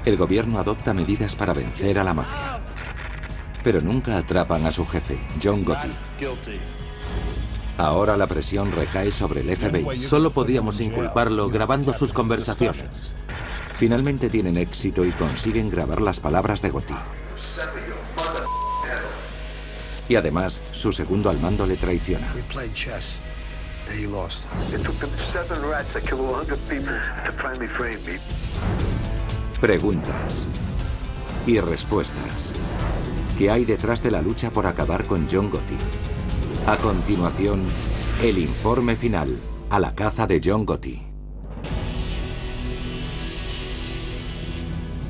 El gobierno adopta medidas para vencer a la mafia. Pero nunca atrapan a su jefe, John Gotti. Ahora la presión recae sobre el FBI. Solo podíamos inculparlo grabando sus conversaciones. Finalmente tienen éxito y consiguen grabar las palabras de Gotti. Y además, su segundo al mando le traiciona. Preguntas y respuestas. ¿Qué hay detrás de la lucha por acabar con John Gotti? A continuación, el informe final a la caza de John Gotti.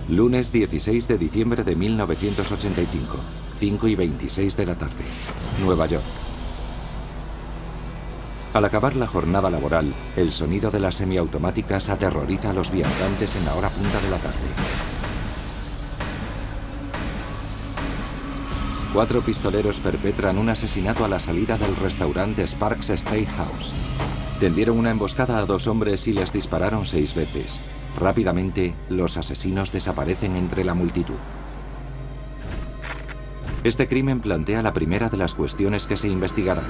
Lunes 16 de diciembre de 1985, 5:26 de la tarde, Nueva York. Al acabar la jornada laboral, el sonido de las semiautomáticas aterroriza a los viandantes en la hora punta de la tarde. 4 pistoleros perpetran un asesinato a la salida del restaurante Sparks Steakhouse. Tendieron una emboscada a 2 hombres y les dispararon 6 veces. Rápidamente, los asesinos desaparecen entre la multitud. Este crimen plantea la primera de las cuestiones que se investigarán.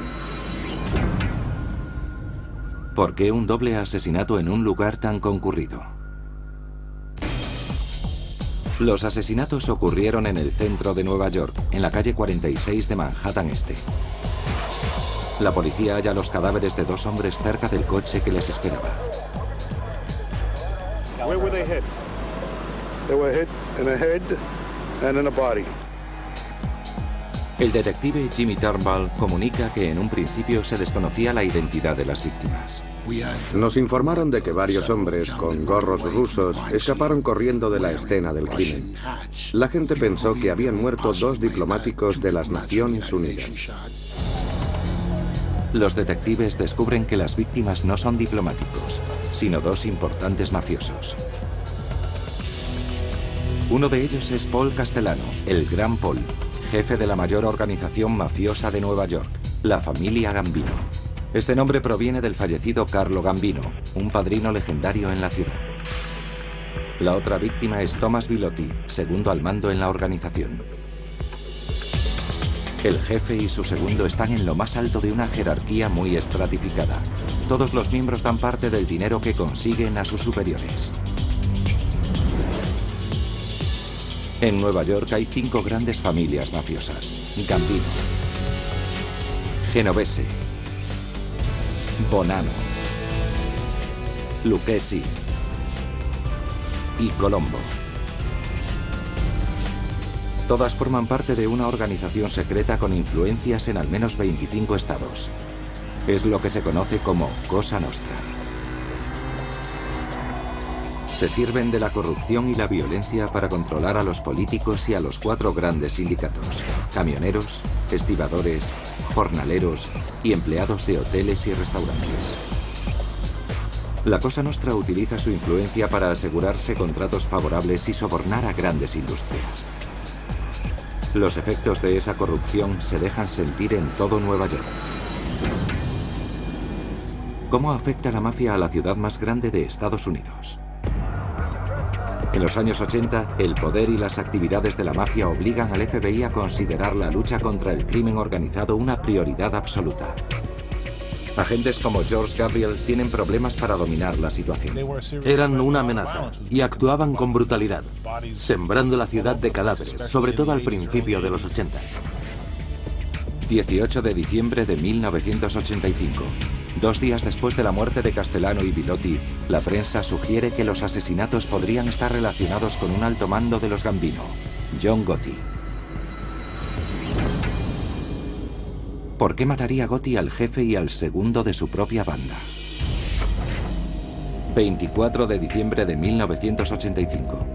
¿Por qué un doble asesinato en un lugar tan concurrido? Los asesinatos ocurrieron en el centro de Nueva York, en la calle 46 de Manhattan Este. La policía halla los cadáveres de 2 hombres cerca del coche que les esperaba. Where were they hit? They were hit in the head and in the body. El detective Jimmy Turnbull comunica que en un principio se desconocía la identidad de las víctimas. Nos informaron de que varios hombres con gorros rusos escaparon corriendo de la escena del crimen. La gente pensó que habían muerto 2 diplomáticos de las Naciones Unidas. Los detectives descubren que las víctimas no son diplomáticos, sino 2 importantes mafiosos. Uno de ellos es Paul Castellano, el Gran Paul, jefe de la mayor organización mafiosa de Nueva York, la familia Gambino. Este nombre proviene del fallecido Carlo Gambino, un padrino legendario en la ciudad. La otra víctima es Thomas Bilotti, segundo al mando en la organización. El jefe y su segundo están en lo más alto de una jerarquía muy estratificada. Todos los miembros dan parte del dinero que consiguen a sus superiores. En Nueva York hay 5 grandes familias mafiosas: Gambino, Genovese, Bonanno, Lucchesi y Colombo. Todas forman parte de una organización secreta con influencias en al menos 25 estados. Es lo que se conoce como Cosa Nostra. Se sirven de la corrupción y la violencia para controlar a los políticos y a los 4 grandes sindicatos: camioneros, estibadores, jornaleros y empleados de hoteles y restaurantes. La Cosa Nostra utiliza su influencia para asegurarse contratos favorables y sobornar a grandes industrias. Los efectos de esa corrupción se dejan sentir en todo Nueva York. ¿Cómo afecta la mafia a la ciudad más grande de Estados Unidos? En los años 80, el poder y las actividades de la mafia obligan al FBI a considerar la lucha contra el crimen organizado una prioridad absoluta. Agentes como George Gabriel tienen problemas para dominar la situación. Eran una amenaza y actuaban con brutalidad, sembrando la ciudad de cadáveres, sobre todo al principio de los 80. 18 de diciembre de 1985. 2 días después de la muerte de Castellano y Bilotti, la prensa sugiere que los asesinatos podrían estar relacionados con un alto mando de los Gambino, John Gotti. ¿Por qué mataría Gotti al jefe y al segundo de su propia banda? 24 de diciembre de 1985.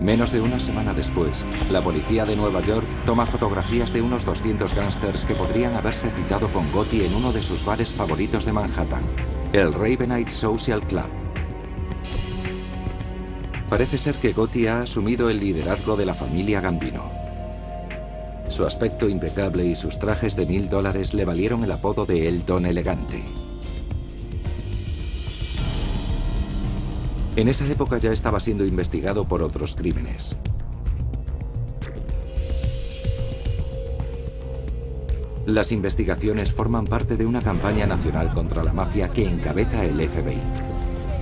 Menos de una semana después, la policía de Nueva York toma fotografías de unos 200 gángsters que podrían haberse citado con Gotti en uno de sus bares favoritos de Manhattan, el Ravenite Social Club. Parece ser que Gotti ha asumido el liderazgo de la familia Gambino. Su aspecto impecable y sus trajes de $1000 le valieron el apodo de El Don Elegante. En esa época ya estaba siendo investigado por otros crímenes. Las investigaciones forman parte de una campaña nacional contra la mafia que encabeza el FBI.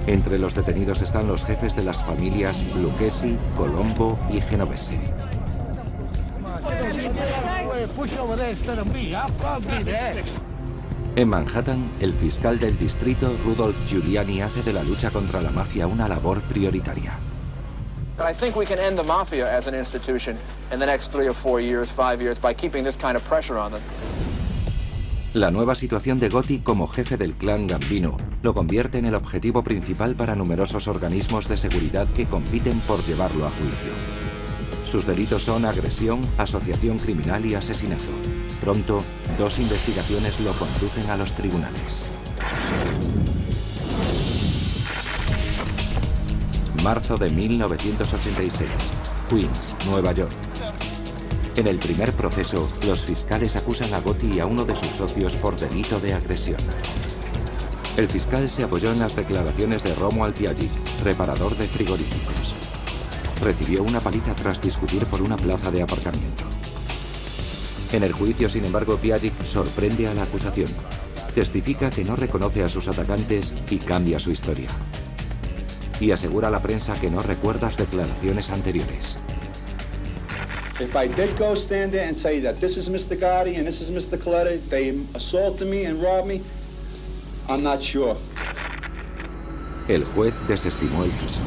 Entre los detenidos están los jefes de las familias Lucchesi, Colombo y Genovese. En Manhattan, el fiscal del distrito, Rudolph Giuliani, hace de la lucha contra la mafia una labor prioritaria. I think we can end the mafia as an institution in the next 3 or 4 years, 5 years, by keeping this kind of pressure on them. La nueva situación de Gotti como jefe del clan Gambino lo convierte en el objetivo principal para numerosos organismos de seguridad que compiten por llevarlo a juicio. Sus delitos son agresión, asociación criminal y asesinato. Pronto, 2 investigaciones lo conducen a los tribunales. Marzo de 1986, Queens, Nueva York. En el primer proceso, los fiscales acusan a Gotti y a uno de sus socios por delito de agresión. El fiscal se apoyó en las declaraciones de Romuald Piagic, reparador de frigoríficos. Recibió una paliza tras discutir por una plaza de aparcamiento. En el juicio, sin embargo, Piagic sorprende a la acusación. Testifica que no reconoce a sus atacantes y cambia su historia. Y asegura a la prensa que no recuerda sus declaraciones anteriores. If I did go stand there and say that this is Mr. Gotti and this is Mr. Coletta, they assaulted me and robbed me, I'm not sure. El juez desestimó el caso.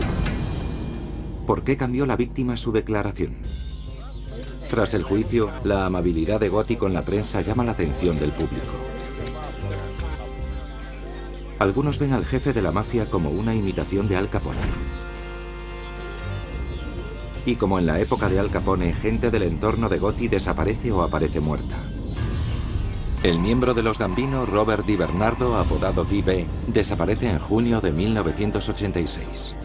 ¿Por qué cambió la víctima su declaración? Tras el juicio, la amabilidad de Gotti con la prensa llama la atención del público. Algunos ven al jefe de la mafia como una imitación de Al Capone. Y como en la época de Al Capone, gente del entorno de Gotti desaparece o aparece muerta. El miembro de los Gambino, Robert Di Bernardo, apodado D.B., desaparece en junio de 1986.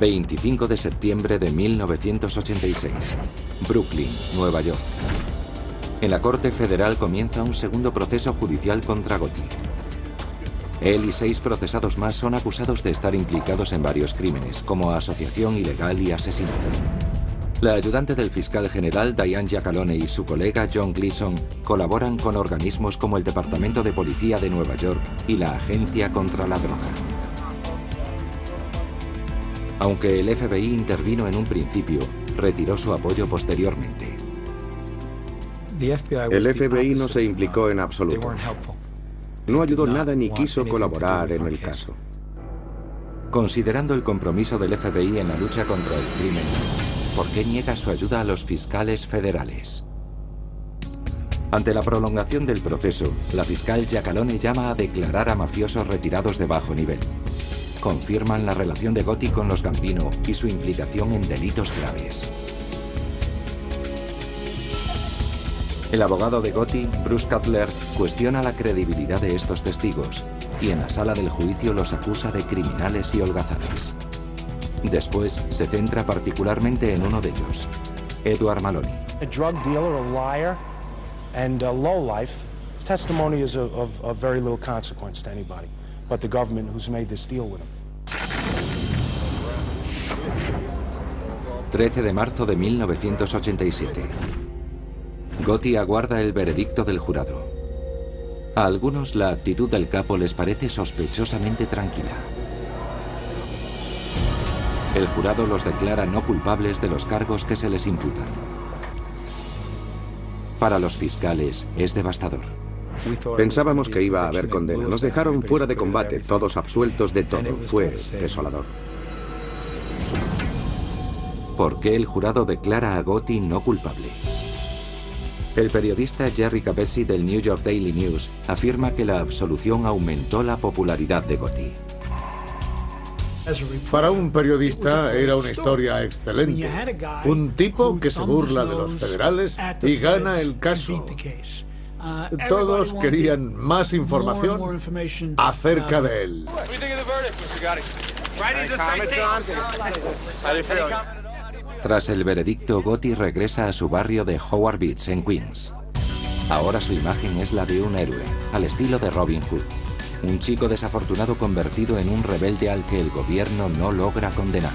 ...25 de septiembre de 1986... Brooklyn, Nueva York. En la Corte Federal comienza un segundo proceso judicial contra Gotti. Él y 6 procesados más son acusados de estar implicados en varios crímenes, como asociación ilegal y asesinato. La ayudante del fiscal general Diane Giacalone y su colega John Gleason colaboran con organismos como el Departamento de Policía de Nueva York y la Agencia contra la Droga. Aunque el FBI intervino en un principio, retiró su apoyo posteriormente. El FBI no se implicó en absoluto. No ayudó nada ni quiso colaborar en el caso. Considerando el compromiso del FBI en la lucha contra el crimen, ¿por qué niega su ayuda a los fiscales federales? Ante la prolongación del proceso, la fiscal Giacalone llama a declarar a mafiosos retirados de bajo nivel. Confirman la relación de Gotti con los Gambino y su implicación en delitos graves. El abogado de Gotti, Bruce Cutler, cuestiona la credibilidad de estos testigos y en la sala del juicio los acusa de criminales y holgazanes. Después se centra particularmente en uno de ellos, Edward Maloney. A drug dealer, a liar, and a lowlife. His testimony is of very little consequence to anybody, but the government who's made this deal with him. 13 de marzo de 1987. Gotti aguarda el veredicto del jurado. A algunos la actitud del capo les parece sospechosamente tranquila. El jurado los declara no culpables de los cargos que se les imputan. Para los fiscales es devastador. Pensábamos que iba a haber condena. Nos dejaron fuera de combate, todos absueltos de todo. Fue desolador. ¿Por qué el jurado declara a Gotti no culpable? El periodista Jerry Capesi del New York Daily News afirma que la absolución aumentó la popularidad de Gotti. Para un periodista era una historia excelente. Un tipo que se burla de los federales y gana el caso. Todos querían más información acerca de él. Tras el veredicto, Gotti regresa a su barrio de Howard Beach, en Queens. Ahora su imagen es la de un héroe, al estilo de Robin Hood. Un chico desafortunado convertido en un rebelde al que el gobierno no logra condenar.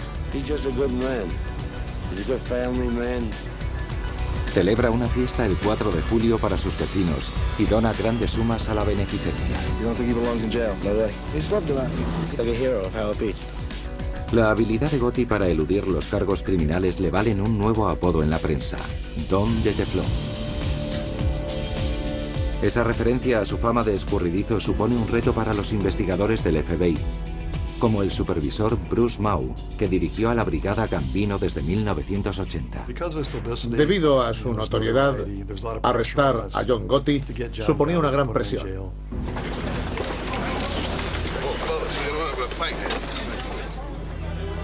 Celebra una fiesta el 4 de julio para sus vecinos y dona grandes sumas a la beneficencia. La habilidad de Gotti para eludir los cargos criminales le valen un nuevo apodo en la prensa, Don de Teflón. Esa referencia a su fama de escurridizo supone un reto para los investigadores del FBI, como el supervisor Bruce Mau, que dirigió a la Brigada Gambino desde 1980. Debido a su notoriedad, arrestar a John Gotti suponía una gran presión.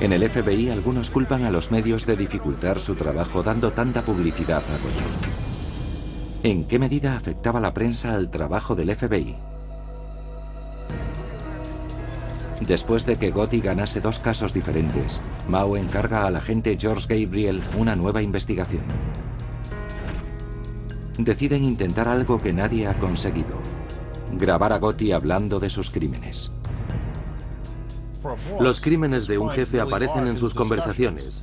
En el FBI, algunos culpan a los medios de dificultar su trabajo dando tanta publicidad a Gotti. ¿En qué medida afectaba la prensa al trabajo del FBI? Después de que Gotti ganase 2 casos diferentes, Mau encarga al agente George Gabriel una nueva investigación. Deciden intentar algo que nadie ha conseguido: grabar a Gotti hablando de sus crímenes. Los crímenes de un jefe aparecen en sus conversaciones.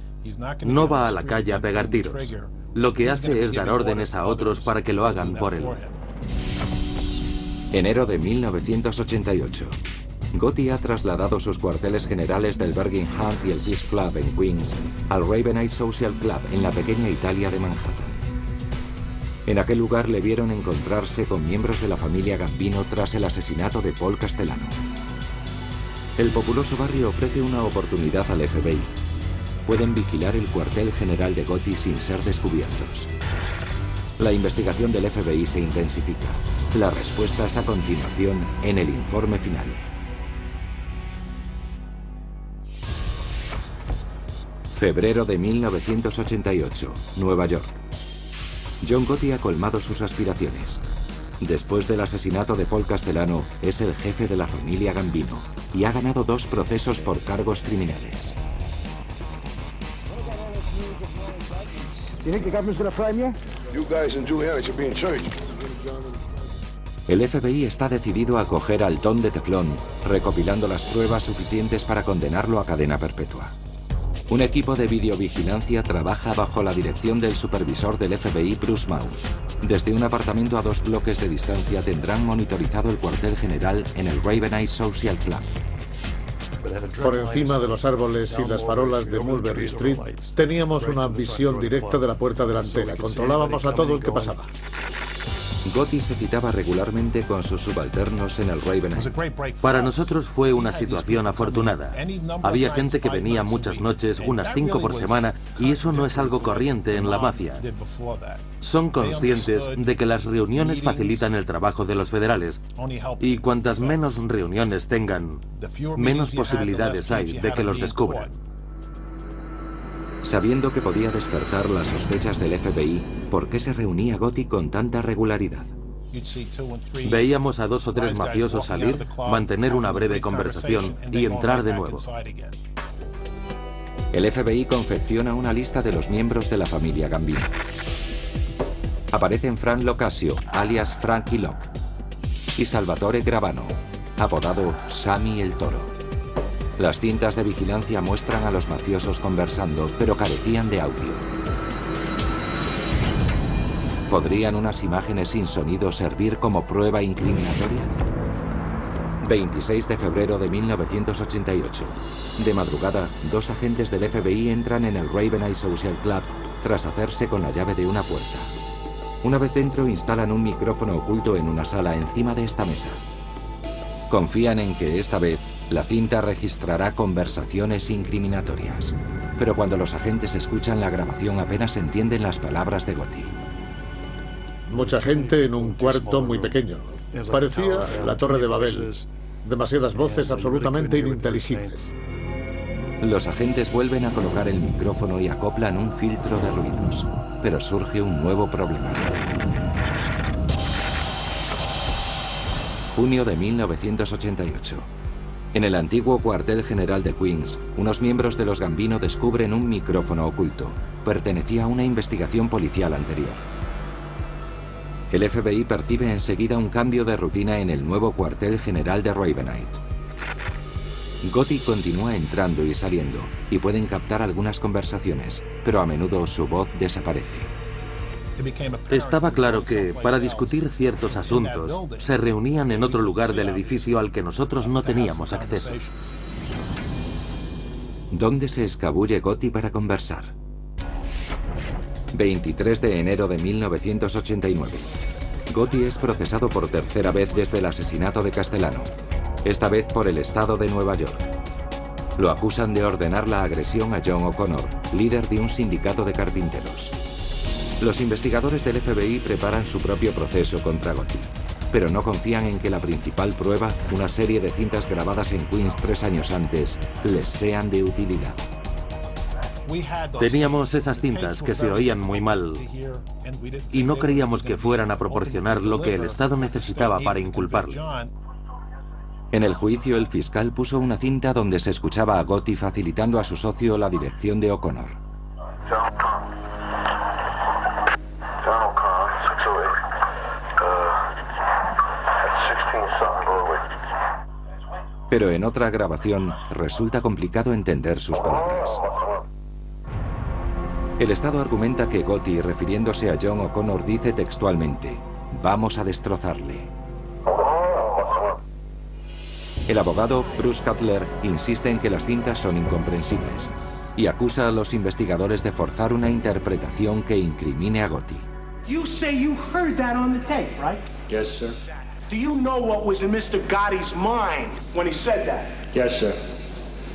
No va a la calle a pegar tiros. Lo que hace es dar órdenes a otros para que lo hagan por él. Enero de 1988. Gotti ha trasladado sus cuarteles generales del Birmingham y el Peace Club en Queens al Ravenite Social Club en la pequeña Italia de Manhattan. En aquel lugar le vieron encontrarse con miembros de la familia Gambino tras el asesinato de Paul Castellano. El populoso barrio ofrece una oportunidad al FBI. Pueden vigilar el cuartel general de Gotti sin ser descubiertos. La investigación del FBI se intensifica. Las respuestas a continuación en el informe final. Febrero de 1988, Nueva York. John Gotti ha colmado sus aspiraciones. Después del asesinato de Paul Castellano, es el jefe de la familia Gambino y ha ganado 2 procesos por cargos criminales. El FBI está decidido a coger al Don de Teflón, recopilando las pruebas suficientes para condenarlo a cadena perpetua. Un equipo de videovigilancia trabaja bajo la dirección del supervisor del FBI, Bruce Mau. Desde un apartamento a 2 bloques de distancia tendrán monitorizado el cuartel general en el Ravenite Social Club. Por encima de los árboles y las farolas de Mulberry Street, teníamos una visión directa de la puerta delantera. Controlábamos a todo el que pasaba. Gotti se citaba regularmente con sus subalternos en el Ravenite. Para nosotros fue una situación afortunada. Había gente que venía muchas noches, unas 5 por semana, y eso no es algo corriente en la mafia. Son conscientes de que las reuniones facilitan el trabajo de los federales, y cuantas menos reuniones tengan, menos posibilidades hay de que los descubran. Sabiendo que podía despertar las sospechas del FBI, ¿por qué se reunía Gotti con tanta regularidad? Veíamos a 2 o 3 mafiosos salir, mantener una breve conversación y entrar de nuevo. El FBI confecciona una lista de los miembros de la familia Gambino. Aparecen Frank Locasio, alias Frankie Locke, y Salvatore Gravano, apodado Sammy el Toro. Las cintas de vigilancia muestran a los mafiosos conversando, pero carecían de audio. ¿Podrían unas imágenes sin sonido servir como prueba incriminatoria? 26 de febrero de 1988. De madrugada, 2 agentes del FBI entran en el Ravenite Social Club tras hacerse con la llave de una puerta. Una vez dentro, instalan un micrófono oculto en una sala encima de esta mesa. Confían en que esta vez la cinta registrará conversaciones incriminatorias. Pero cuando los agentes escuchan la grabación apenas entienden las palabras de Gotti. Mucha gente en un cuarto muy pequeño. Parecía la Torre de Babel. Demasiadas voces absolutamente ininteligibles. Los agentes vuelven a colocar el micrófono y acoplan un filtro de ruidos. Pero surge un nuevo problema. Junio de 1988. En el antiguo cuartel general de Queens, unos miembros de los Gambino descubren un micrófono oculto. Pertenecía a una investigación policial anterior. El FBI percibe enseguida un cambio de rutina en el nuevo cuartel general de Ravenite. Gotti continúa entrando y saliendo, y pueden captar algunas conversaciones, pero a menudo su voz desaparece. Estaba claro que, para discutir ciertos asuntos, se reunían en otro lugar del edificio al que nosotros no teníamos acceso. ¿Dónde se escabulle Gotti para conversar? 23 de enero de 1989. Gotti es procesado por tercera vez desde el asesinato de Castellano, esta vez por el estado de Nueva York. Lo acusan de ordenar la agresión a John O'Connor, líder de un sindicato de carpinteros. Los investigadores del FBI preparan su propio proceso contra Gotti, pero no confían en que la principal prueba, una serie de cintas grabadas en Queens 3 años antes, les sean de utilidad. Teníamos esas cintas que se oían muy mal y no creíamos que fueran a proporcionar lo que el Estado necesitaba para inculparle. En el juicio, el fiscal puso una cinta donde se escuchaba a Gotti facilitando a su socio la dirección de O'Connor. Pero en otra grabación resulta complicado entender sus palabras. El Estado argumenta que Gotti, refiriéndose a John O'Connor, dice textualmente: "Vamos a destrozarle". El abogado Bruce Cutler insiste en que las cintas son incomprensibles y acusa a los investigadores de forzar una interpretación que incrimine a Gotti. You say you heard that on the tape, right? Yes, sir. Do you know what was in Mr. Gotti's mind when he said that? Yes, sir.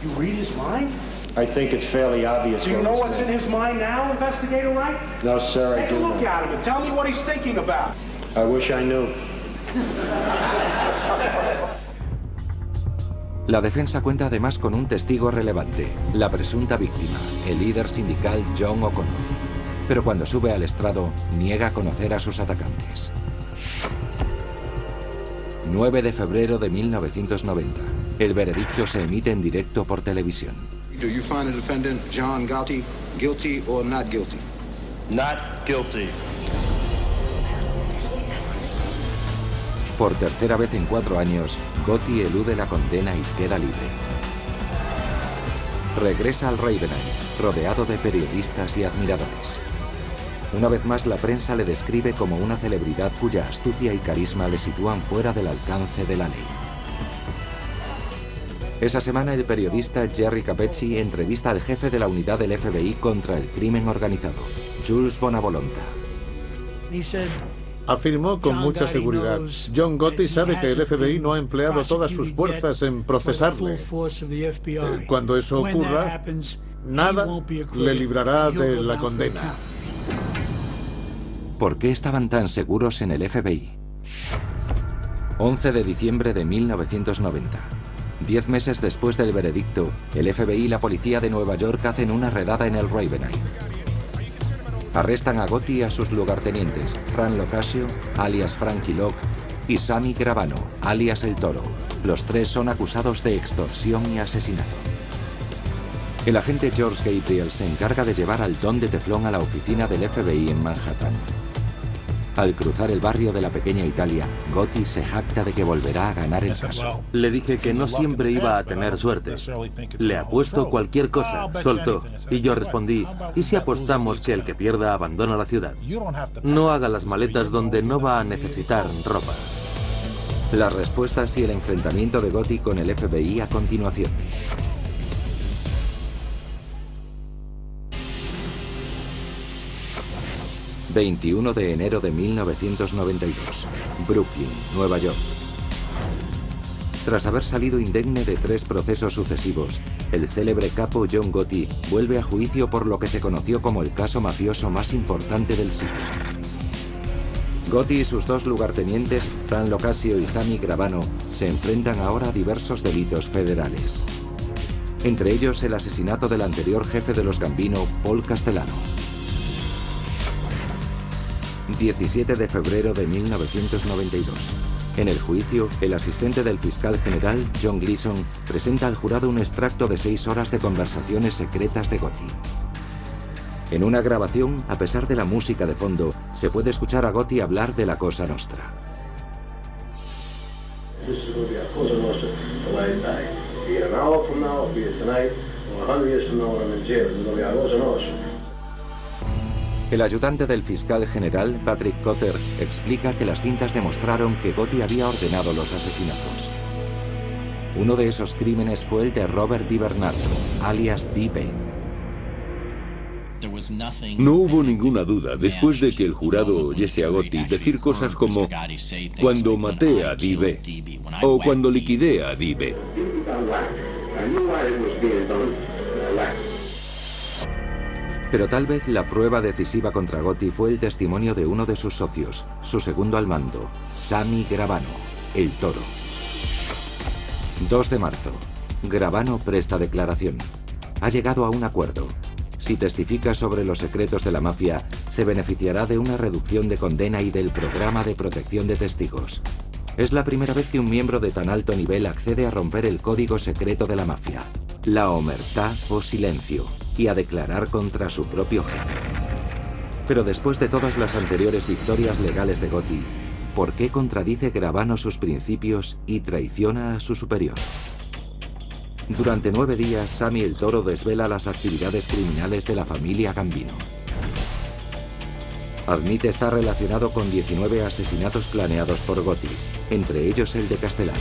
You read his mind? I think it's fairly obvious. Do you know what's in his mind now, Investigator Wright? No, sir, I do not. Take a look at him and tell me what he's thinking about. I wish I knew. La defensa cuenta además con un testigo relevante, la presunta víctima, el líder sindical John O'Connor. Pero cuando sube al estrado, niega conocer a sus atacantes. 9 de febrero de 1990. El veredicto se emite en directo por televisión. Do you find the defendant, John Gotti, guilty or not guilty? Not guilty. Por tercera vez en 4 años, Gotti elude la condena y queda libre. Regresa al Ravenite, rodeado de periodistas y admiradores. Una vez más, la prensa le describe como una celebridad cuya astucia y carisma le sitúan fuera del alcance de la ley. Esa semana, el periodista Jerry Capecci entrevista al jefe de la unidad del FBI contra el crimen organizado, Jules Bonavolonta. Afirmó con mucha seguridad: John Gotti sabe que el FBI no ha empleado todas sus fuerzas en procesarle. Cuando eso ocurra, nada le librará de la condena. ¿Por qué estaban tan seguros en el FBI? 11 de diciembre de 1990. 10 meses después del veredicto, el FBI y la policía de Nueva York hacen una redada en el Ravenite. Arrestan a Gotti y a sus lugartenientes, Fran Locascio, alias Frankie Locke, y Sammy Gravano, alias El Toro. Los tres son acusados de extorsión y asesinato. El agente George Gabriel se encarga de llevar al Don de Teflón a la oficina del FBI en Manhattan. Al cruzar el barrio de la pequeña Italia, Gotti se jacta de que volverá a ganar el caso. Le dije que no siempre iba a tener suerte. Le apuesto cualquier cosa, soltó. Y yo respondí: ¿y si apostamos que el que pierda abandona la ciudad? No haga las maletas donde no va a necesitar ropa. Las respuestas y el enfrentamiento de Gotti con el FBI a continuación. ...21 de enero de 1992... Brooklyn, Nueva York. Tras haber salido indemne de 3 procesos sucesivos... ...el célebre capo John Gotti... vuelve a juicio por lo que se conoció como el caso mafioso más importante del siglo. Gotti y sus 2 lugartenientes, Fran Locascio y Sammy Gravano... se enfrentan ahora a diversos delitos federales. Entre ellos el asesinato del anterior jefe de los Gambino, Paul Castellano. 17 de febrero de 1992. En el juicio, el asistente del fiscal general, John Gleason, presenta al jurado un extracto de 6 horas de conversaciones secretas de Gotti. En una grabación, a pesar de la música de fondo, se puede escuchar a Gotti hablar de la Cosa Nostra. El ayudante del fiscal general, Patrick Cotter, explica que las cintas demostraron que Gotti había ordenado los asesinatos. Uno de esos crímenes fue el de Robert DiBernardo, alias D-Bay. No hubo ninguna duda después de que el jurado oyese a Gotti decir cosas como "cuando maté a D-Bay" o "cuando liquidé a D-Bay". Pero tal vez la prueba decisiva contra Gotti fue el testimonio de uno de sus socios, su segundo al mando, Sammy Gravano, el Toro. 2 de marzo. Gravano presta declaración. Ha llegado a un acuerdo. Si testifica sobre los secretos de la mafia, se beneficiará de una reducción de condena y del programa de protección de testigos. Es la primera vez que un miembro de tan alto nivel accede a romper el código secreto de la mafia, la omertá o silencio, y a declarar contra su propio jefe. Pero después de todas las anteriores victorias legales de Gotti, ¿por qué contradice Gravano sus principios y traiciona a su superior? Durante 9 días, Sammy el Toro desvela las actividades criminales de la familia Gambino. Admite estar relacionado con 19 asesinatos planeados por Gotti, entre ellos el de Castellano.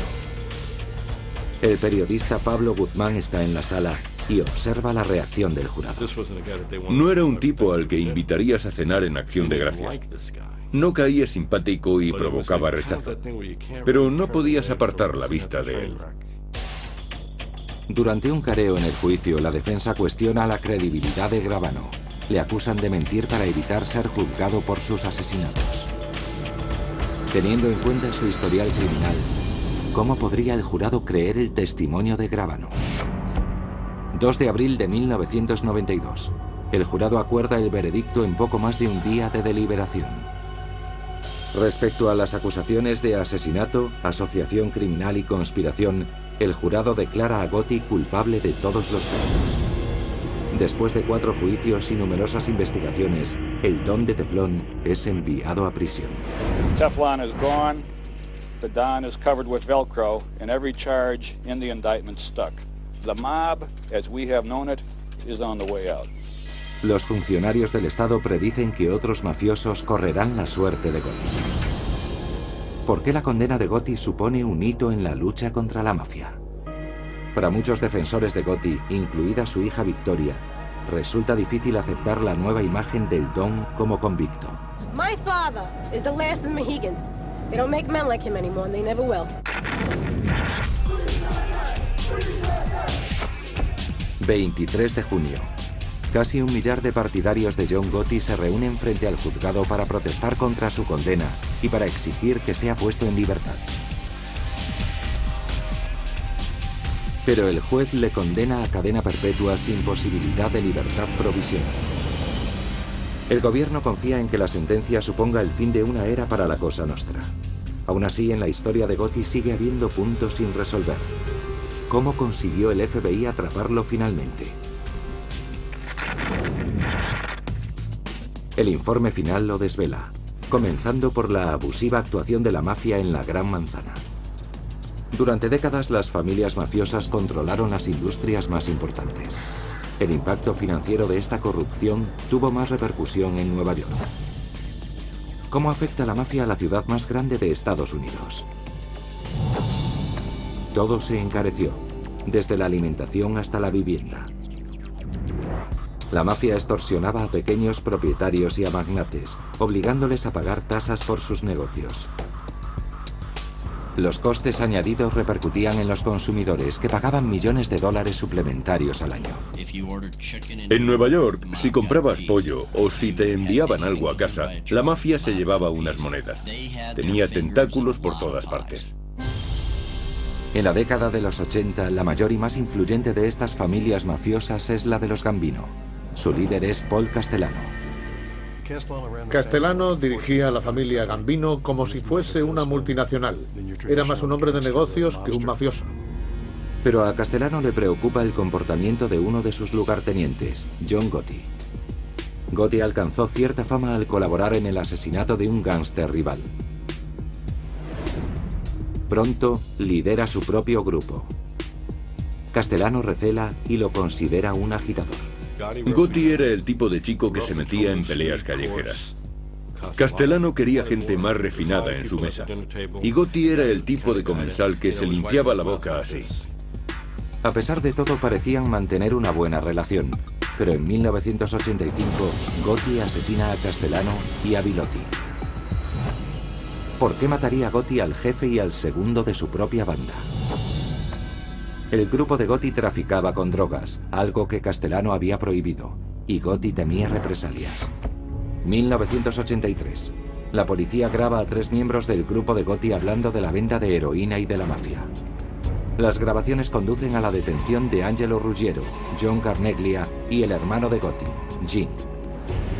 El periodista Pablo Guzmán está en la sala y observa la reacción del jurado. No era un tipo al que invitarías a cenar en Acción de Gracias. No caía simpático y provocaba rechazo, pero no podías apartar la vista de él. Durante un careo en el juicio, la defensa cuestiona la credibilidad de Gravano. Le acusan de mentir para evitar ser juzgado por sus asesinatos. Teniendo en cuenta su historial criminal, ¿cómo podría el jurado creer el testimonio de Gravano? 2 de abril de 1992. El jurado acuerda el veredicto en poco más de un día de deliberación. Respecto a las acusaciones de asesinato, asociación criminal y conspiración, el jurado declara a Gotti culpable de todos los cargos. Después de 4 juicios y numerosas investigaciones, el Don de Teflón es enviado a prisión. Teflon is gone. The Don is covered with Velcro, and every charge in the indictment stuck. The mob, as we have known it, is on the way out. Los funcionarios del Estado predicen que otros mafiosos correrán la suerte de Gotti. ¿Por qué la condena de Gotti supone un hito en la lucha contra la mafia? Para muchos defensores de Gotti, incluida su hija Victoria, resulta difícil aceptar la nueva imagen del Don como convicto. My father is the last of the Mohegans. They don't make men like him anymore, and they never will. 23 de junio. Casi 1 millar de partidarios de John Gotti se reúnen frente al juzgado para protestar contra su condena y para exigir que sea puesto en libertad. Pero el juez le condena a cadena perpetua sin posibilidad de libertad provisional. El gobierno confía en que la sentencia suponga el fin de una era para la Cosa Nostra. Aún así, en la historia de Gotti sigue habiendo puntos sin resolver. ¿Cómo consiguió el FBI atraparlo finalmente? El informe final lo desvela, comenzando por la abusiva actuación de la mafia en la Gran Manzana. Durante décadas, las familias mafiosas controlaron las industrias más importantes. El impacto financiero de esta corrupción tuvo más repercusión en Nueva York. ¿Cómo afecta la mafia a la ciudad más grande de Estados Unidos? Todo se encareció, desde la alimentación hasta la vivienda. La mafia extorsionaba a pequeños propietarios y a magnates, obligándoles a pagar tasas por sus negocios. Los costes añadidos repercutían en los consumidores, que pagaban millones de dólares suplementarios al año. En Nueva York, si comprabas pollo o si te enviaban algo a casa, la mafia se llevaba unas monedas. Tenía tentáculos por todas partes. En la década de los 80, la mayor y más influyente de estas familias mafiosas es la de los Gambino. Su líder es Paul Castellano. Castellano dirigía a la familia Gambino como si fuese una multinacional. Era más un hombre de negocios que un mafioso. Pero a Castellano le preocupa el comportamiento de uno de sus lugartenientes, John Gotti. Gotti alcanzó cierta fama al colaborar en el asesinato de un gángster rival. Pronto lidera su propio grupo. Castellano recela y lo considera un agitador. Gotti era el tipo de chico que se metía en peleas callejeras. Castellano quería gente más refinada en su mesa. Y Gotti era el tipo de comensal que se limpiaba la boca así. A pesar de todo, parecían mantener una buena relación. Pero en 1985, Gotti asesina a Castellano y a Bilotti. ¿Por qué mataría Gotti al jefe y al segundo de su propia banda? El grupo de Gotti traficaba con drogas, algo que Castellano había prohibido, y Gotti temía represalias. 1983. La policía graba a 3 miembros del grupo de Gotti hablando de la venta de heroína y de la mafia. Las grabaciones conducen a la detención de Angelo Ruggiero, John Carneglia y el hermano de Gotti, Gene.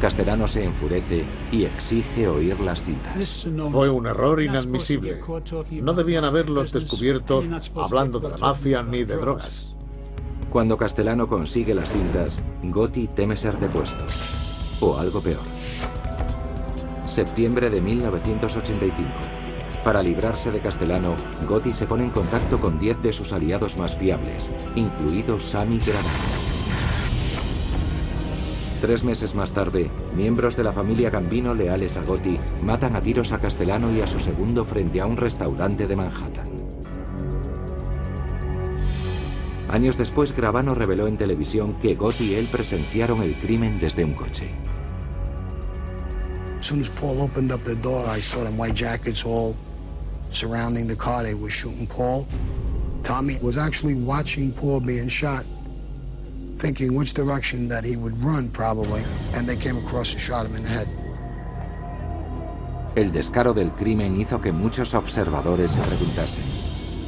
Castellano se enfurece y exige oír las cintas. Fue un error inadmisible. No debían haberlos descubierto hablando de la mafia ni de drogas. Cuando Castellano consigue las cintas, Gotti teme ser depuesto. O algo peor. Septiembre de 1985. Para librarse de Castellano, Gotti se pone en contacto con 10 de sus aliados más fiables, incluido Sammy Gravano. 3 meses más tarde, miembros de la familia Gambino leales a Gotti matan a tiros a Castellano y a su segundo frente a un restaurante de Manhattan. Años después, Gravano reveló en televisión que Gotti y él presenciaron el crimen desde un coche. As soon as Paul opened up the door, I saw them white jackets all surrounding the car. They were shooting Paul. Tommy was actually watching Paul being shot, thinking which direction that he would run, probably, and they came across and shot him in the head. El descaro del crimen hizo que muchos observadores se preguntasen: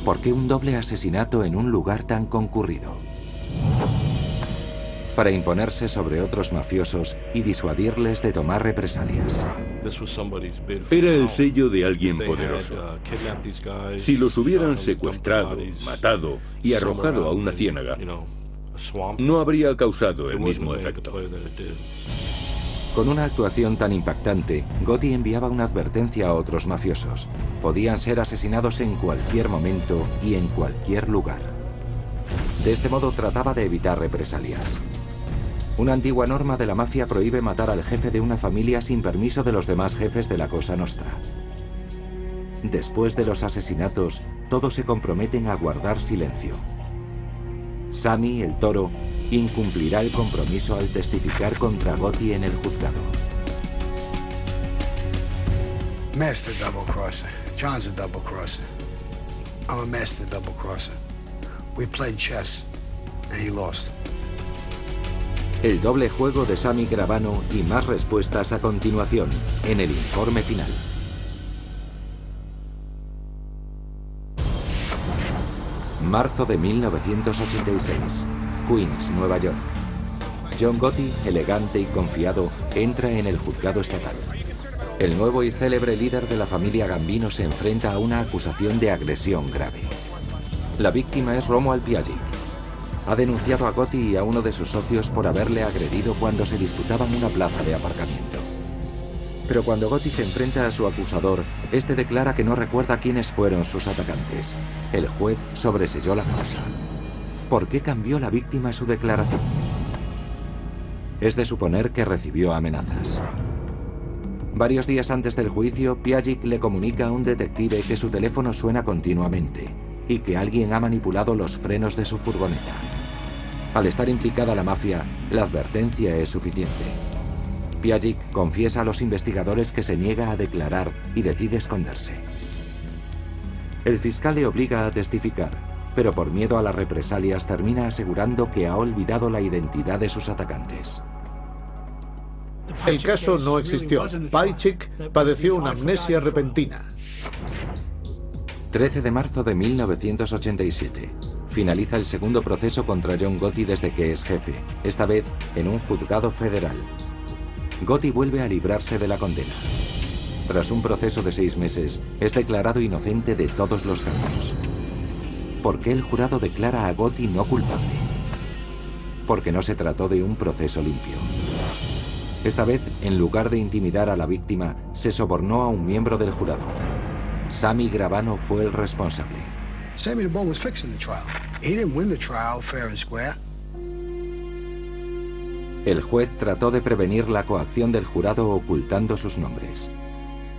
¿por qué un doble asesinato en un lugar tan concurrido? Para imponerse sobre otros mafiosos y disuadirles de tomar represalias. Era el sello de alguien poderoso. Si los hubieran secuestrado, matado y arrojado a una ciénaga, no habría causado el mismo efecto. Con una actuación tan impactante, Gotti enviaba una advertencia a otros mafiosos. Podían ser asesinados en cualquier momento y en cualquier lugar. De este modo trataba de evitar represalias. Una antigua norma de la mafia prohíbe matar al jefe de una familia sin permiso de los demás jefes de la Cosa Nostra. Después de los asesinatos, todos se comprometen a guardar silencio. Sammy, el Toro, incumplirá el compromiso al testificar contra Gotti en el juzgado. Master double crosser. John's a double crosser. I'm a master double crosser. We played chess, and he lost. El doble juego de Sammy Gravano y más respuestas a continuación, en el informe final. Marzo de 1986. Queens, Nueva York. John Gotti, elegante y confiado, entra en el juzgado estatal. El nuevo y célebre líder de la familia Gambino se enfrenta a una acusación de agresión grave. La víctima es Romuald Piagic. Ha denunciado a Gotti y a uno de sus socios por haberle agredido cuando se disputaban una plaza de aparcamiento. Pero cuando Gotti se enfrenta a su acusador, este declara que no recuerda quiénes fueron sus atacantes. El juez sobreseyó la causa. ¿Por qué cambió la víctima su declaración? Es de suponer que recibió amenazas. Varios días antes del juicio, Piagic le comunica a un detective que su teléfono suena continuamente y que alguien ha manipulado los frenos de su furgoneta. Al estar implicada la mafia, la advertencia es suficiente. Piagic confiesa a los investigadores que se niega a declarar y decide esconderse. El fiscal le obliga a testificar, pero por miedo a las represalias termina asegurando que ha olvidado la identidad de sus atacantes. El caso no existió. Piagic padeció una amnesia repentina. 13 de marzo de 1987. Finaliza el segundo proceso contra John Gotti desde que es jefe, esta vez en un juzgado federal. Gotti vuelve a librarse de la condena. Tras un proceso de 6 meses, es declarado inocente de todos los cargos. ¿Por qué el jurado declara a Gotti no culpable? Porque no se trató de un proceso limpio. Esta vez, en lugar de intimidar a la víctima, se sobornó a un miembro del jurado. Sammy Gravano fue el responsable. Sammy the Bull was fixing the trial. He didn't win the trial fair and square. El juez trató de prevenir la coacción del jurado ocultando sus nombres.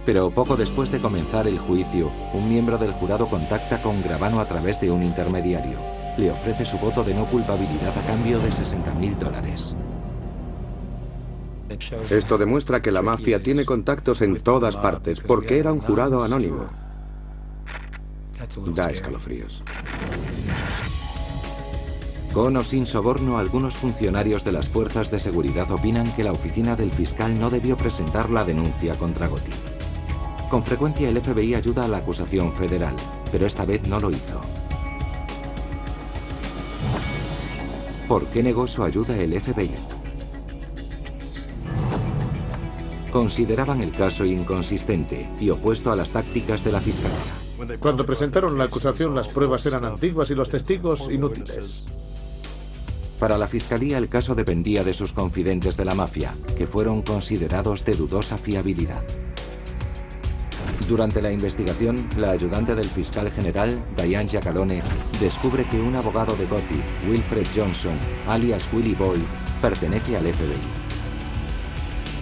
Pero poco después de comenzar el juicio, un miembro del jurado contacta con Gravano a través de un intermediario. Le ofrece su voto de no culpabilidad a cambio de $60.000. Esto demuestra que la mafia tiene contactos en todas partes, porque era un jurado anónimo. Da escalofríos. Con o sin soborno, algunos funcionarios de las fuerzas de seguridad opinan que la oficina del fiscal no debió presentar la denuncia contra Gotti. Con frecuencia el FBI ayuda a la acusación federal, pero esta vez no lo hizo. ¿Por qué negó su ayuda el FBI? Consideraban el caso inconsistente y opuesto a las tácticas de la fiscalía. Cuando presentaron la acusación, las pruebas eran antiguas y los testigos inútiles. Para la fiscalía, el caso dependía de sus confidentes de la mafia, que fueron considerados de dudosa fiabilidad. Durante la investigación, la ayudante del fiscal general, Diane Giacalone, descubre que un abogado de Gotti, Wilfred Johnson, alias Willie Boy, pertenece al FBI.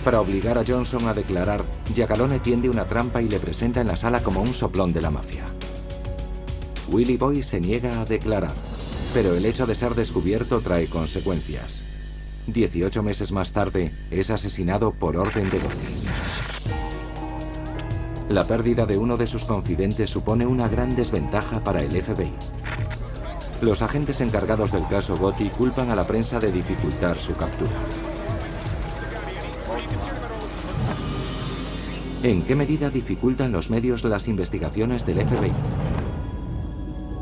Para obligar a Johnson a declarar, Giacalone tiende una trampa y le presenta en la sala como un soplón de la mafia. Willie Boy se niega a declarar, pero el hecho de ser descubierto trae consecuencias. 18 meses más tarde, es asesinado por orden de Gotti. La pérdida de uno de sus confidentes supone una gran desventaja para el FBI. Los agentes encargados del caso Gotti culpan a la prensa de dificultar su captura. ¿En qué medida dificultan los medios las investigaciones del FBI?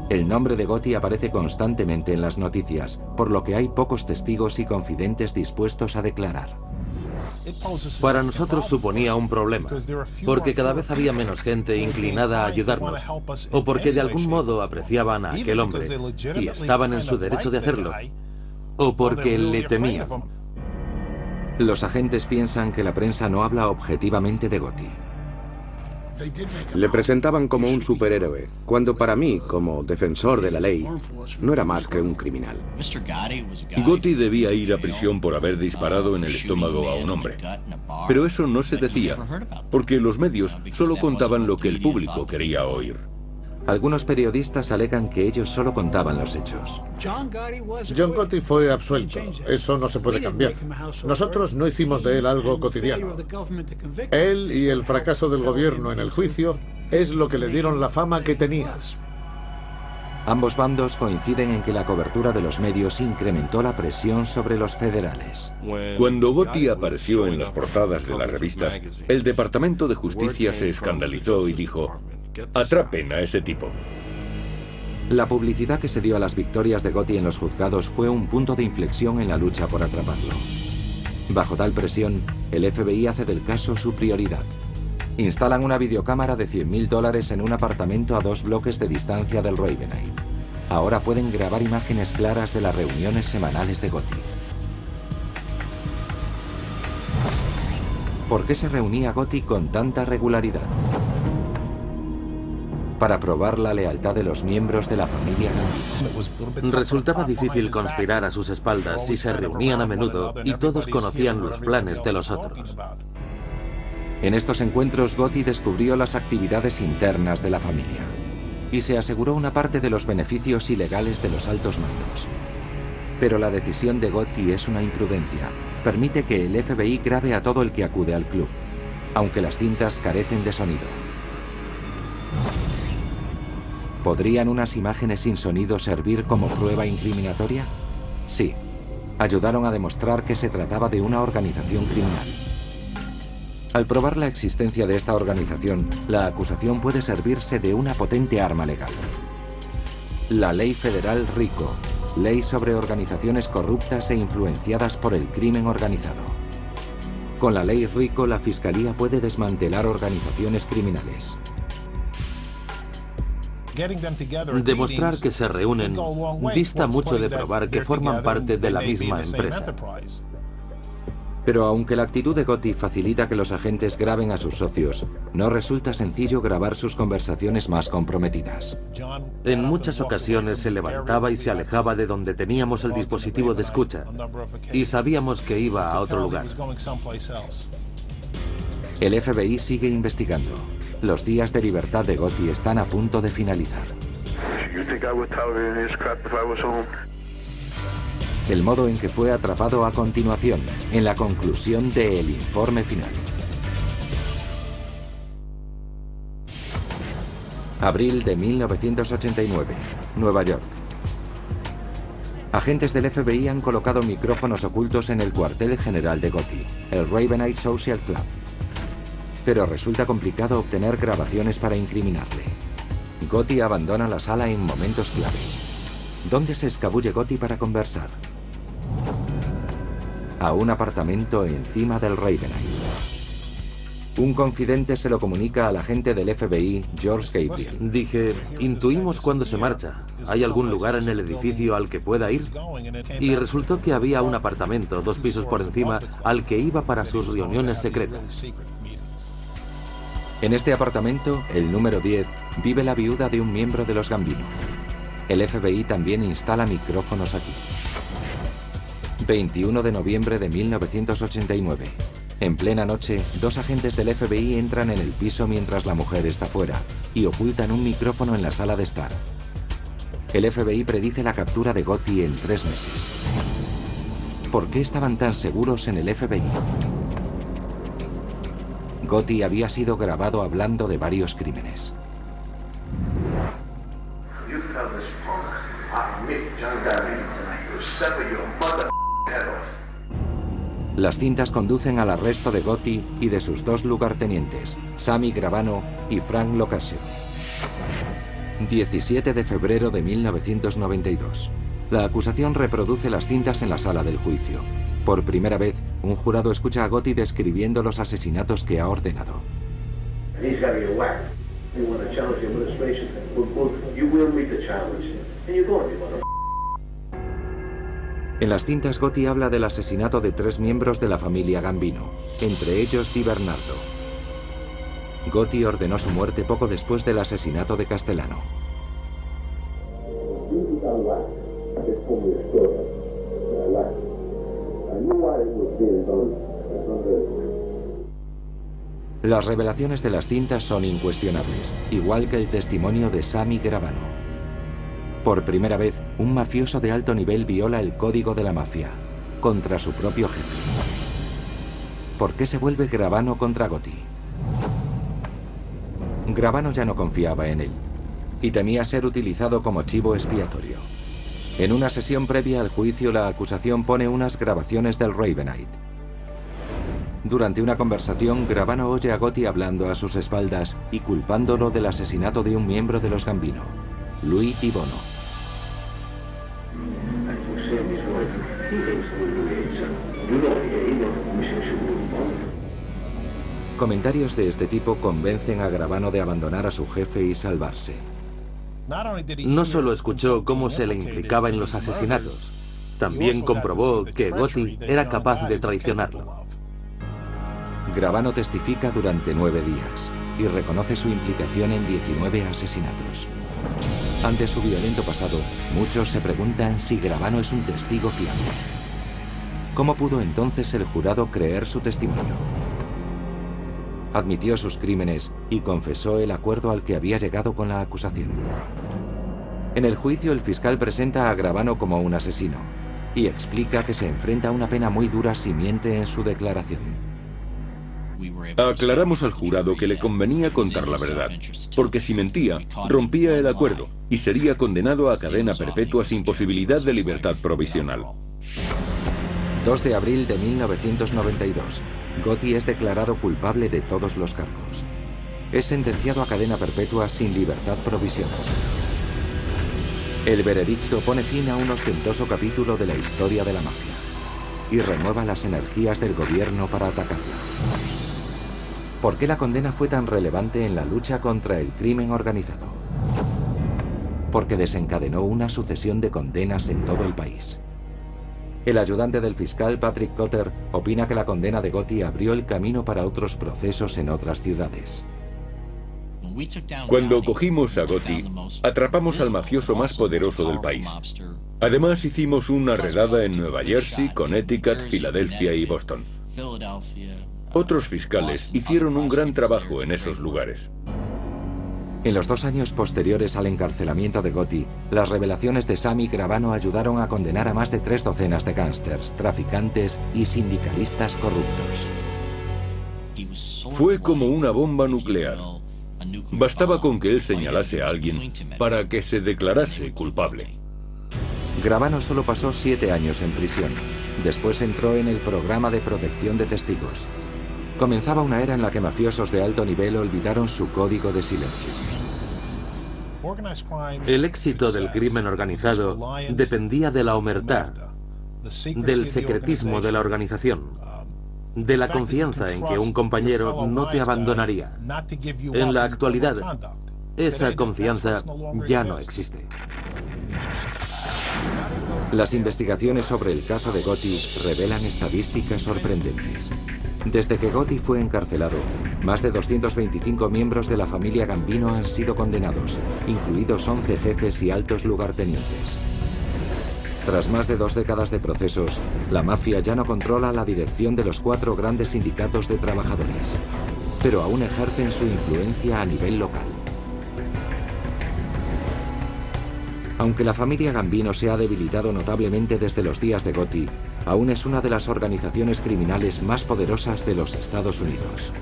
El nombre de Gotti aparece constantemente en las noticias, por lo que hay pocos testigos y confidentes dispuestos a declarar. Para nosotros suponía un problema, porque cada vez había menos gente inclinada a ayudarnos, o porque de algún modo apreciaban a aquel hombre y estaban en su derecho de hacerlo, o porque le temían. Los agentes piensan que la prensa no habla objetivamente de Gotti. Le presentaban como un superhéroe, cuando para mí, como defensor de la ley, no era más que un criminal. Gotti debía ir a prisión por haber disparado en el estómago a un hombre. Pero eso no se decía, porque los medios solo contaban lo que el público quería oír. Algunos periodistas alegan que ellos solo contaban los hechos. John Gotti fue absuelto. Eso no se puede cambiar. Nosotros no hicimos de él algo cotidiano. Él y el fracaso del gobierno en el juicio es lo que le dieron la fama que tenía. Ambos bandos coinciden en que la cobertura de los medios incrementó la presión sobre los federales. Cuando Gotti apareció en las portadas de las revistas, el Departamento de Justicia se escandalizó y dijo: «Atrapen a ese tipo». La publicidad que se dio a las victorias de Gotti en los juzgados fue un punto de inflexión en la lucha por atraparlo. Bajo tal presión, el FBI hace del caso su prioridad. Instalan una videocámara de $100.000 en un apartamento a 2 bloques de distancia del Ravenite. Ahora pueden grabar imágenes claras de las reuniones semanales de Gotti. ¿Por qué se reunía Gotti con tanta regularidad? Para probar la lealtad de los miembros de la familia Gambino. Resultaba difícil conspirar a sus espaldas si se reunían a menudo y todos conocían los planes de los otros. En estos encuentros, Gotti descubrió las actividades internas de la familia y se aseguró una parte de los beneficios ilegales de los altos mandos. Pero la decisión de Gotti es una imprudencia. Permite que el FBI grabe a todo el que acude al club, aunque las cintas carecen de sonido. ¿Podrían unas imágenes sin sonido servir como prueba incriminatoria? Sí. Ayudaron a demostrar que se trataba de una organización criminal. Al probar la existencia de esta organización, la acusación puede servirse de una potente arma legal. La Ley Federal RICO, Ley sobre Organizaciones Corruptas e Influenciadas por el Crimen Organizado. Con la Ley RICO, la Fiscalía puede desmantelar organizaciones criminales. Demostrar que se reúnen dista mucho de probar que forman parte de la misma empresa. Pero aunque la actitud de Gotti facilita que los agentes graben a sus socios, no resulta sencillo grabar sus conversaciones más comprometidas. En muchas ocasiones se levantaba y se alejaba de donde teníamos el dispositivo de escucha, y sabíamos que iba a otro lugar. El FBI sigue investigando. Los días de libertad de Gotti están a punto de finalizar. El modo en que fue atrapado a continuación, en la conclusión del informe final. Abril de 1989, Nueva York. Agentes del FBI han colocado micrófonos ocultos en el cuartel general de Gotti, el Ravenite Social Club. Pero resulta complicado obtener grabaciones para incriminarle. Gotti abandona la sala en momentos claves. ¿Dónde se escabulle Gotti para conversar? A un apartamento encima del Ravenite. Un confidente se lo comunica al agente del FBI, George Gabriel. Dije, intuimos cuándo se marcha. ¿Hay algún lugar en el edificio al que pueda ir? Y resultó que había un apartamento, 2 pisos por encima, al que iba para sus reuniones secretas. En este apartamento, el número 10, vive la viuda de un miembro de los Gambino. El FBI también instala micrófonos aquí. 21 de noviembre de 1989. En plena noche, 2 agentes del FBI entran en el piso mientras la mujer está fuera y ocultan un micrófono en la sala de estar. El FBI predice la captura de Gotti en 3 meses. ¿Por qué estaban tan seguros en el FBI? Gotti había sido grabado hablando de varios crímenes. Las cintas conducen al arresto de Gotti y de sus 2 lugartenientes, Sammy Gravano y Frank Locascio. 17 de febrero de 1992. La acusación reproduce las cintas en la sala del juicio. Por primera vez, un jurado escucha a Gotti describiendo los asesinatos que ha ordenado. En las cintas, Gotti habla del asesinato de 3 miembros de la familia Gambino, entre ellos Di Bernardo. Gotti ordenó su muerte poco después del asesinato de Castellano. Las revelaciones de las cintas son incuestionables, igual que el testimonio de Sammy Gravano. Por primera vez, un mafioso de alto nivel viola el código de la mafia, contra su propio jefe. ¿Por qué se vuelve Gravano contra Gotti? Gravano ya no confiaba en él, y temía ser utilizado como chivo expiatorio. En una sesión previa al juicio, la acusación pone unas grabaciones del Ravenite. Durante una conversación, Gravano oye a Gotti hablando a sus espaldas y culpándolo del asesinato de un miembro de los Gambino, Louis Di Bono. Comentarios de este tipo convencen a Gravano de abandonar a su jefe y salvarse. No solo escuchó cómo se le implicaba en los asesinatos, también comprobó que Gotti era capaz de traicionarlo. Gravano testifica durante 9 días y reconoce su implicación en 19 asesinatos. Ante su violento pasado, muchos se preguntan si Gravano es un testigo fiable. ¿Cómo pudo entonces el jurado creer su testimonio? Admitió sus crímenes y confesó el acuerdo al que había llegado con la acusación. En el juicio, el fiscal presenta a Gravano como un asesino y explica que se enfrenta a una pena muy dura si miente en su declaración. Aclaramos al jurado que le convenía contar la verdad, porque si mentía, rompía el acuerdo y sería condenado a cadena perpetua sin posibilidad de libertad provisional. 2 de abril de 1992. Gotti es declarado culpable de todos los cargos. Es sentenciado a cadena perpetua sin libertad provisional. El veredicto pone fin a un ostentoso capítulo de la historia de la mafia y renueva las energías del gobierno para atacarla. ¿Por qué la condena fue tan relevante en la lucha contra el crimen organizado? Porque desencadenó una sucesión de condenas en todo el país. El ayudante del fiscal, Patrick Cotter, opina que la condena de Gotti abrió el camino para otros procesos en otras ciudades. Cuando cogimos a Gotti, atrapamos al mafioso más poderoso del país. Además, hicimos una redada en Nueva Jersey, Connecticut, Filadelfia y Boston. Otros fiscales hicieron un gran trabajo en esos lugares. En los 2 años posteriores al encarcelamiento de Gotti, las revelaciones de Sammy Gravano ayudaron a condenar a más de 3 docenas de gángsters, traficantes y sindicalistas corruptos. Fue como una bomba nuclear. Bastaba con que él señalase a alguien para que se declarase culpable. Gravano solo pasó 7 años en prisión. Después entró en el programa de protección de testigos. Comenzaba una era en la que mafiosos de alto nivel olvidaron su código de silencio. El éxito del crimen organizado dependía de la omertá, del secretismo de la organización, de la confianza en que un compañero no te abandonaría. En la actualidad, esa confianza ya no existe. Las investigaciones sobre el caso de Gotti revelan estadísticas sorprendentes. Desde que Gotti fue encarcelado, más de 225 miembros de la familia Gambino han sido condenados, incluidos 11 jefes y altos lugartenientes. Tras más de 2 décadas de procesos, la mafia ya no controla la dirección de los 4 grandes sindicatos de trabajadores, pero aún ejercen su influencia a nivel local. Aunque la familia Gambino se ha debilitado notablemente desde los días de Gotti, aún es una de las organizaciones criminales más poderosas de los Estados Unidos.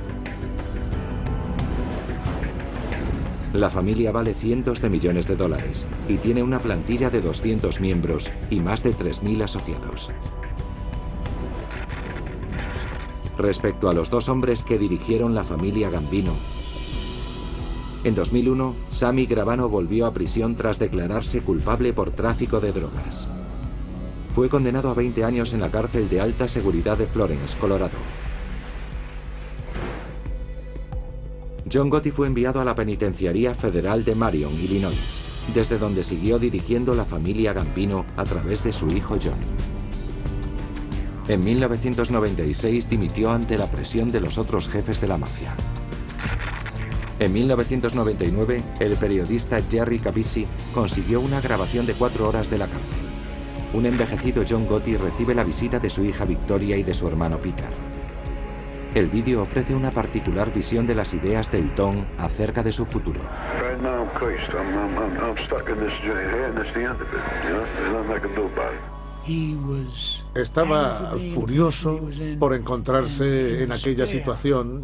La familia vale cientos de millones de dólares y tiene una plantilla de 200 miembros y más de 3.000 asociados. Respecto a los 2 hombres que dirigieron la familia Gambino, en 2001, Sammy Gravano volvió a prisión tras declararse culpable por tráfico de drogas. Fue condenado a 20 años en la cárcel de alta seguridad de Florence, Colorado. John Gotti fue enviado a la penitenciaría federal de Marion, Illinois, desde donde siguió dirigiendo la familia Gambino a través de su hijo John. En 1996 dimitió ante la presión de los otros jefes de la mafia. En 1999, el periodista Jerry Capizzi consiguió una grabación de 4 horas de la cárcel. Un envejecido John Gotti recibe la visita de su hija Victoria y de su hermano Peter. El vídeo ofrece una particular visión de las ideas del Don acerca de su futuro. Estaba furioso por encontrarse en aquella situación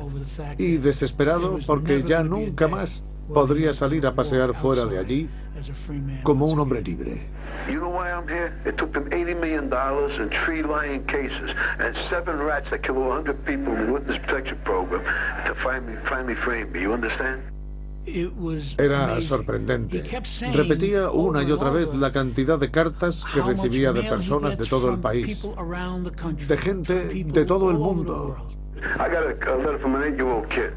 y desesperado porque ya nunca más podría salir a pasear fuera de allí como un hombre libre. You know why I'm here? It took them $80 million in tree lying cases and 7 rats that kill 100 people in the witness protection program to finally frame me. You understand? Era sorprendente. Repetía una y otra vez la cantidad de cartas que recibía de personas de todo el país, de gente de todo el mundo. I got a letter from an 8-year-old kid.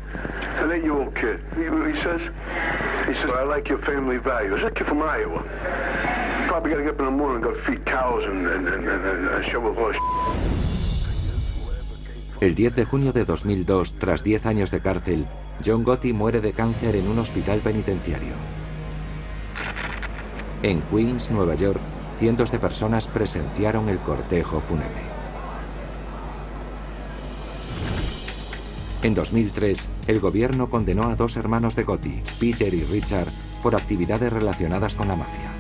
An 8-year-old kid. He says, I like your family values. That kid from Iowa. Probably got to get up in the morning and go feed cows and shovel horse. El 10 de junio de 2002, tras 10 años de cárcel, John Gotti muere de cáncer en un hospital penitenciario. En Queens, Nueva York, cientos de personas presenciaron el cortejo fúnebre. En 2003, el gobierno condenó a 2 hermanos de Gotti, Peter y Richard, por actividades relacionadas con la mafia.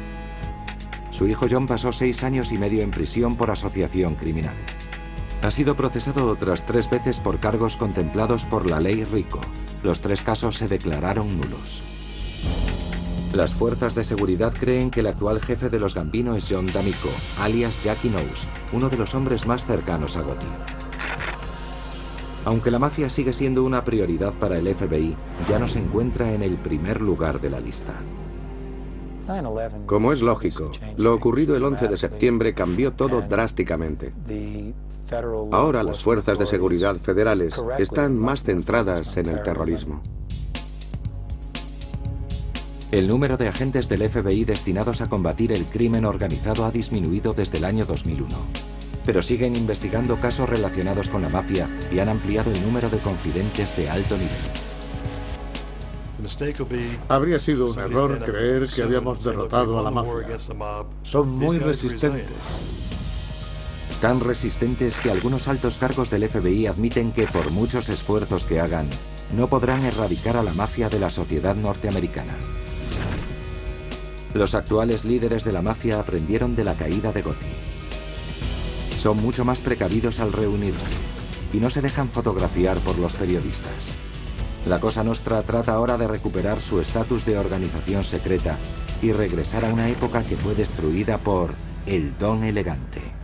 Su hijo John pasó 6 años y medio en prisión por asociación criminal. Ha sido procesado otras 3 veces por cargos contemplados por la ley RICO. Los 3 casos se declararon nulos. Las fuerzas de seguridad creen que el actual jefe de los Gambino es John D'Amico, alias Jackie Knows, uno de los hombres más cercanos a Gotti. Aunque la mafia sigue siendo una prioridad para el FBI, ya no se encuentra en el primer lugar de la lista. Como es lógico, lo ocurrido el 11 de septiembre cambió todo drásticamente. Ahora las fuerzas de seguridad federales están más centradas en el terrorismo. El número de agentes del FBI destinados a combatir el crimen organizado ha disminuido desde el año 2001. Pero siguen investigando casos relacionados con la mafia y han ampliado el número de confidentes de alto nivel. Habría sido un error creer que habíamos derrotado a la mafia. Son muy resistentes. Tan resistentes que algunos altos cargos del FBI admiten que por muchos esfuerzos que hagan, no podrán erradicar a la mafia de la sociedad norteamericana. Los actuales líderes de la mafia aprendieron de la caída de Gotti. Son mucho más precavidos al reunirse y no se dejan fotografiar por los periodistas. La Cosa Nostra trata ahora de recuperar su estatus de organización secreta y regresar a una época que fue destruida por el Don Elegante.